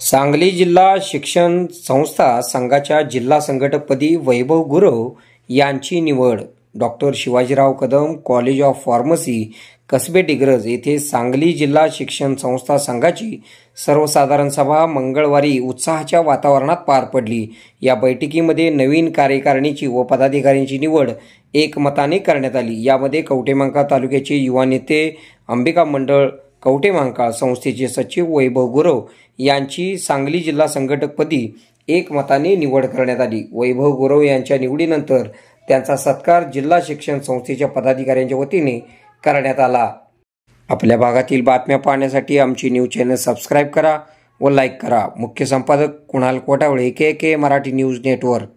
सांगली जिल्हा शिक्षण संस्था संघाच्या जिल्हा संघटकपदी वैभव गुरव यांची निवड doctor Shivajirao Kadam college of pharmacy Kasbe Digraj येथे सांगली जिल्हा शिक्षण संस्था संघाची सर्वसाधारण सभा मंगळवारी उत्साहाच्या वातावरणात पार पडली। या बैठकीमध्ये नवीन कार्यकारिणीची व पदाधिकाऱ्यांची निवड एकमताने करण्यात आली। यामध्ये कवठेमहांकाळ तालुक्याचे युवा नेते अंबिका मंडळ कवठेमहांकाळ संस्थेचे सचिव वैभव गुरव यांची सांगली जिल्हा संघटकपदी एकमताने निवड करण्यात आली। वैभव गुरव यांच्या निवडीनंतर त्यांचा सत्कार जिल्हा शिक्षण संस्थेच्या पदाधिकाऱ्यांच्या वतीने करण्यात आला। आपल्या भागातील बातम्या पाहण्यासाठी आमची न्यूज चॅनल सबस्क्राइब करा व लाईक करा। मुख्य संपादक Kunal Kotawale, KK Marathi news network.